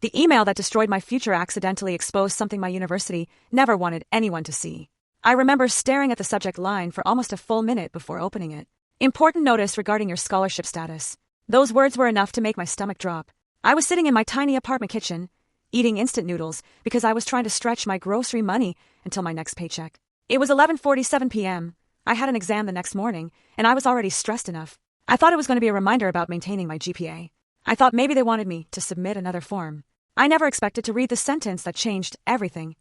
The email that destroyed my future accidentally exposed something my university never wanted anyone to see. I remember staring at the subject line for almost a full minute before opening it. Important notice regarding your scholarship status. Those words were enough to make my stomach drop. I was sitting in my tiny apartment kitchen, eating instant noodles because I was trying to stretch my grocery money until my next paycheck. It was 11:47 p.m. I had an exam the next morning, and I was already stressed enough. I thought it was going to be a reminder about maintaining my GPA. I thought maybe they wanted me to submit another form. I never expected to read the sentence that changed everything.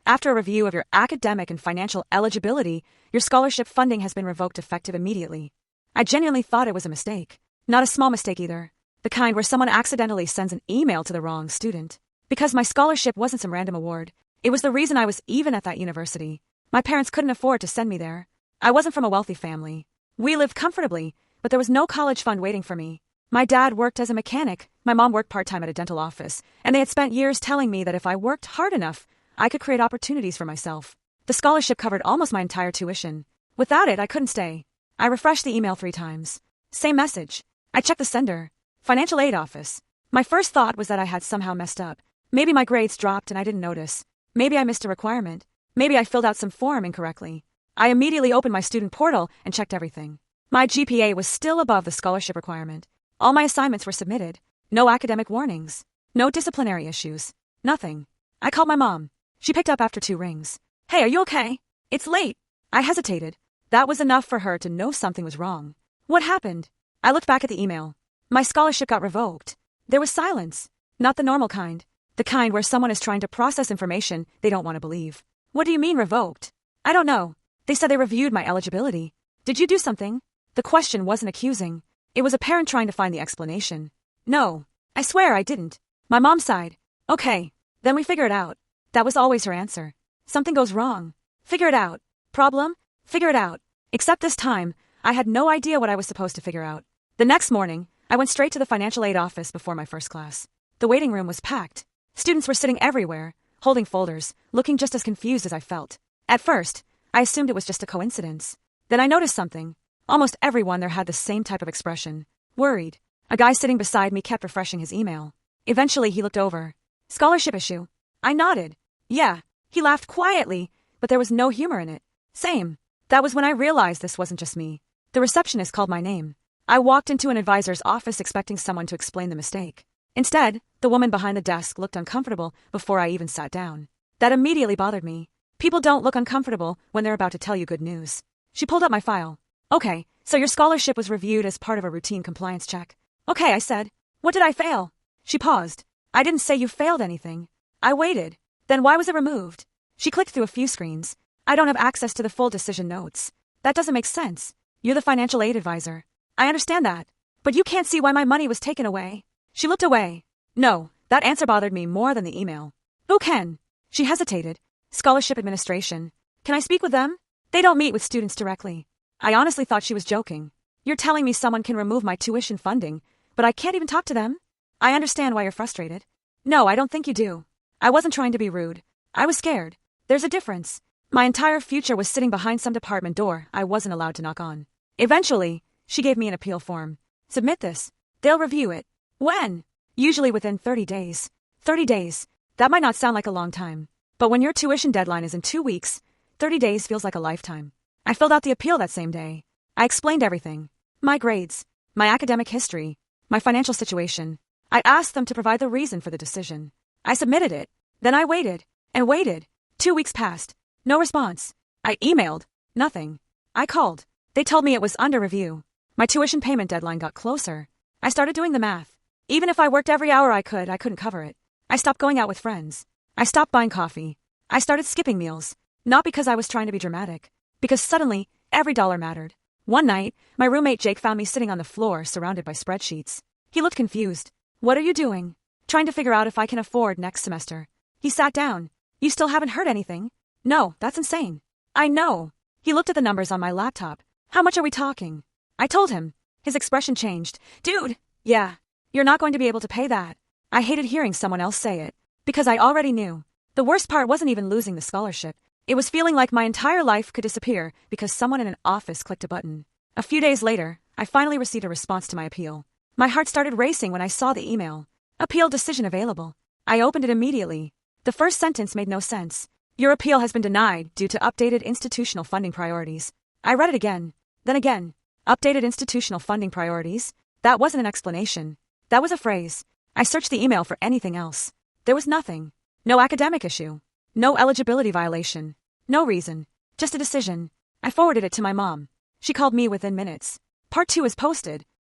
After a review of your academic and financial eligibility, your scholarship funding has been revoked effective immediately. I genuinely thought it was a mistake. Not a small mistake either. The kind where someone accidentally sends an email to the wrong student. Because my scholarship wasn't some random award. It was the reason I was even at that university. My parents couldn't afford to send me there. I wasn't from a wealthy family. We lived comfortably, but there was no college fund waiting for me. My dad worked as a mechanic, my mom worked part-time at a dental office, and they had spent years telling me that if I worked hard enough, I could create opportunities for myself. The scholarship covered almost my entire tuition. Without it, I couldn't stay. I refreshed the email 3 times. Same message. I checked the sender. Financial aid office. My first thought was that I had somehow messed up. Maybe my grades dropped and I didn't notice. Maybe I missed a requirement. Maybe I filled out some form incorrectly. I immediately opened my student portal and checked everything. My GPA was still above the scholarship requirement. All my assignments were submitted. No academic warnings. No disciplinary issues. Nothing. I called my mom. She picked up after 2 rings. Hey, are you okay? It's late. I hesitated. That was enough for her to know something was wrong. What happened? I looked back at the email. My scholarship got revoked. There was silence. Not the normal kind. The kind where someone is trying to process information they don't want to believe. What do you mean revoked? I don't know. They said they reviewed my eligibility. Did you do something? The question wasn't accusing. It was a parent trying to find the explanation. No. I swear I didn't. My mom sighed. Okay. Then we figure it out. That was always her answer. Something goes wrong. Figure it out. Problem? Figure it out. Except this time, I had no idea what I was supposed to figure out. The next morning, I went straight to the financial aid office before my first class. The waiting room was packed. Students were sitting everywhere, holding folders, looking just as confused as I felt. At first, I assumed it was just a coincidence. Then I noticed something. Almost everyone there had the same type of expression. Worried. A guy sitting beside me kept refreshing his email. Eventually, he looked over. Scholarship issue. I nodded. Yeah. He laughed quietly, but there was no humor in it. Same. That was when I realized this wasn't just me. The receptionist called my name. I walked into an advisor's office expecting someone to explain the mistake. Instead, the woman behind the desk looked uncomfortable before I even sat down. That immediately bothered me. People don't look uncomfortable when they're about to tell you good news. She pulled up my file. Okay, so your scholarship was reviewed as part of a routine compliance check. Okay, I said. What did I fail? She paused. I didn't say you failed anything. I waited. Then why was it removed? She clicked through a few screens. I don't have access to the full decision notes. That doesn't make sense. You're the financial aid advisor. I understand that. But you can't see why my money was taken away. She looked away. No, that answer bothered me more than the email. Who can? She hesitated. Scholarship administration. Can I speak with them? They don't meet with students directly. I honestly thought she was joking. You're telling me someone can remove my tuition funding, but I can't even talk to them? I understand why you're frustrated. No, I don't think you do. I wasn't trying to be rude. I was scared. There's a difference. My entire future was sitting behind some department door I wasn't allowed to knock on. Eventually, she gave me an appeal form. Submit this. They'll review it. When? Usually within 30 days. 30 days. That might not sound like a long time. But when your tuition deadline is in 2 weeks, 30 days feels like a lifetime. I filled out the appeal that same day. I explained everything. My grades. My academic history. My financial situation. I asked them to provide the reason for the decision. I submitted it. Then I waited. And waited. 2 weeks passed. No response. I emailed. Nothing. I called. They told me it was under review. My tuition payment deadline got closer. I started doing the math. Even if I worked every hour I couldn't cover it. I stopped going out with friends. I stopped buying coffee. I started skipping meals. Not because I was trying to be dramatic. Because suddenly, every dollar mattered. One night, my roommate Jake found me sitting on the floor surrounded by spreadsheets. He looked confused. What are you doing? Trying to figure out if I can afford next semester. He sat down. You still haven't heard anything? No, that's insane. I know. He looked at the numbers on my laptop. How much are we talking? I told him. His expression changed. Dude! Yeah. You're not going to be able to pay that. I hated hearing someone else say it. Because I already knew. The worst part wasn't even losing the scholarship. It was feeling like my entire life could disappear because someone in an office clicked a button. A few days later, I finally received a response to my appeal. My heart started racing when I saw the email. Appeal decision available. I opened it immediately. The first sentence made no sense. Your appeal has been denied due to updated institutional funding priorities. I read it again, then again. Updated institutional funding priorities? That wasn't an explanation. That was a phrase. I searched the email for anything else. There was nothing. No academic issue. No eligibility violation. No reason. Just a decision. I forwarded it to my mom. She called me within minutes. Part 2 is posted.